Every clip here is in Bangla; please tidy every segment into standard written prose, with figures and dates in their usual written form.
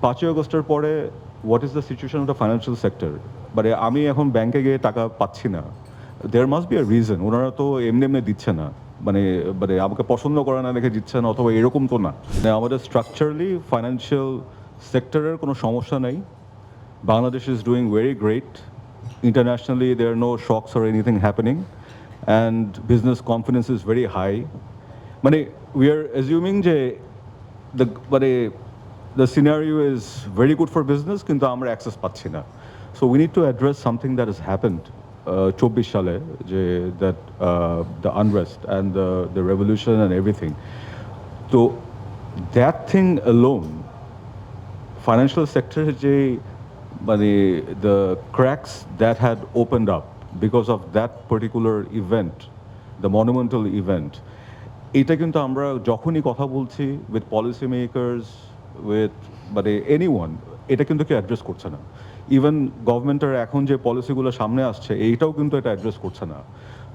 5ই আগস্টের পরে what is the situation of the financial sector, মানে আমি এখন ব্যাংকে গিয়ে টাকা পাচ্ছি না, there must be a reason. ওনারা তো এমনি এমনি দিচ্ছে না, মানে মানে আমাকে পছন্দ করে না দেখে দিচ্ছে না, অথবা এরকম তো না। মানে আমাদের স্ট্রাকচারালি ফাইন্যান্সিয়াল সেক্টরের কোনো সমস্যা নেই। Bangladesh is doing very great internationally. There are no shocks or anything happening, and business confidence is very high. মানে we are assuming যে মানে the scenario is very good for business, কিন্তু আমরা অ্যাক্সেস পাচ্ছি না। So we need to address something that has happened 24 সালে, যে that the unrest and the revolution and everything. So that thing alone, financial sector যে মানে the cracks that had opened up because of that particular event, the monumental event, এটা কিন্তু আমরা যখনই কথা বলছি উইথ পলিসি মেকার্স, উইথ মানে এনিওয়ান, এটা কিন্তু কেউ অ্যাড্রেস করছে না। ইভেন গভর্নমেন্টের এখন যে পলিসিগুলো সামনে আসছে এইটাও কিন্তু এটা অ্যাড্রেস করছে না।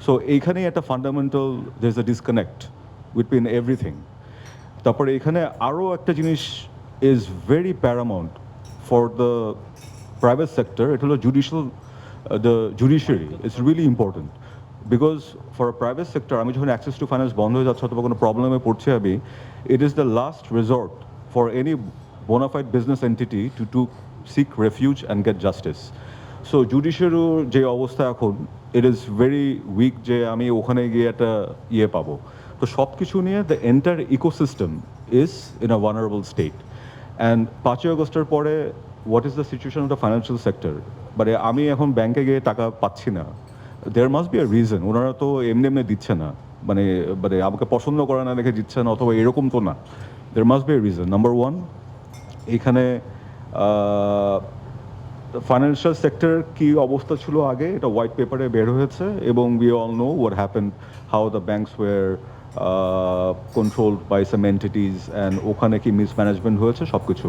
সো এইখানেই একটা fundamental there is a disconnect between everything. তারপরে এখানে আরও একটা জিনিস is very Paramount for the private sector, এটা হলো the judiciary it's really important. Because for a private sector, আমি যখন অ্যাক্সেস টু ফাইন্যান্স বন্ধ হয়ে যাচ্ছে অথবা কোনো প্রবলেমে পড়ছি আমি, it is the last resort for any bona fide business entity to seek refuge and get justice. So জুডিশিয়ারির যে অবস্থা এখন, ইট ইজ ভেরি উইক যে আমি ওখানে গিয়ে একটা ইয়ে পাবো। তো সব কিছু নিয়ে the entire ecosystem is in a vulnerable state. And 5ই আগস্টের পরে what is the situation of the financial sector, মানে আমি এখন ব্যাংকে গিয়ে টাকা পাচ্ছি না, there must be a reason. ওনারা তো এমনি এমনি দিচ্ছে না, মানে মানে আমাকে পছন্দ করে না দেখে দিচ্ছে না, অথবা এরকম তো না। There must be a reason. Number one, এখানে ফাইন্যান্সিয়াল সেক্টর কি অবস্থা ছিল আগে, এটা হোয়াইট পেপারে বের হয়েছে, এবং we all know what happened, how the banks were controlled by some entities, and ওখানে কি মিসম্যানেজমেন্ট হয়েছে সব কিছু।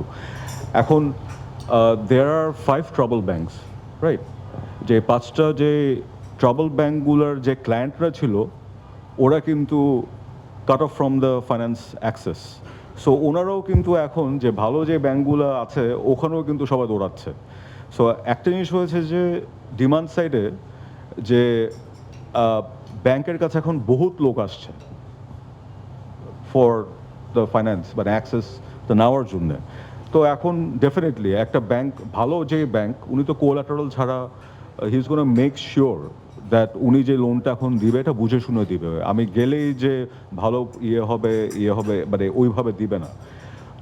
এখন there are 5 trouble banks, right? যে 5টা যে ট্রাবল ব্যাংকগুলোর যে ক্লায়েন্টরা ছিল, ওরা কিন্তু cut off from the finance access. So ওনারাও কিন্তু এখন যে ভালো যে ব্যাংকগুলো আছে ওখানেও কিন্তু সবাই দৌড়াচ্ছে। সো একটা জিনিস হয়েছে যে ডিমান্ড সাইডে যে ব্যাংকের কাছে এখন বহুত লোক আসছে ফর দ্য ফাইন্যান্স, মানে অ্যাক্সেস তো নেওয়ার জন্যে। তো এখন ডেফিনেটলি একটা ব্যাংক, ভালো যে ব্যাংক, উনি তো কোলাটারাল ছাড়া he is gonna make sure that উনি যে লোনটা এখন দিবে এটা বুঝে শুনে দিবে। আমি গেলেই যে ভালো ইয়ে হবে মানে ওইভাবে দিবে না।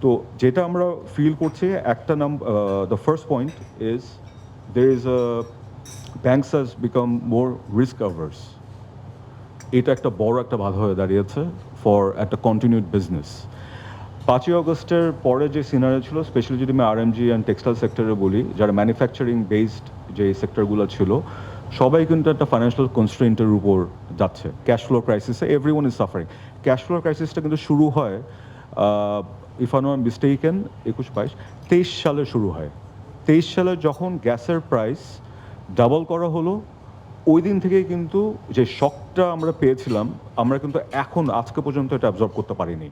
তো যেটা আমরা ফিল করছি, একটা the first point is there is a banks has become more risk averse. এটা একটা বড় একটা বাধা হয়ে দাঁড়িয়েছে ফর একটা কন্টিনিউড বিজনেস। 5ই আগস্টের পরে যে সিনারিও ছিল, স্পেশালি যদি আমি আরএমজি অ্যান্ড টেক্সটাইল সেক্টরে বলি, যারা ম্যানুফ্যাকচারিং বেসড যে সেক্টরগুলো ছিল, সবাই কিন্তু একটা ফাইন্যান্সিয়াল কনস্ট্রেন্টের উপর যাচ্ছে। ক্যাশ ফ্লো ক্রাইসিসে everyone is suffering. Cash flow ক্রাইসিসটা কিন্তু শুরু হয়, ইফ আই নট মিস্টেকেন, 23 সালে শুরু হয়। 23 সালে যখন গ্যাসের প্রাইস ডাবল করা হলো, ওই দিন থেকেই কিন্তু যে শকটা আমরা পেয়েছিলাম, আমরা কিন্তু এখন আজকে পর্যন্ত এটা অ্যাবজর্ব করতে পারিনি।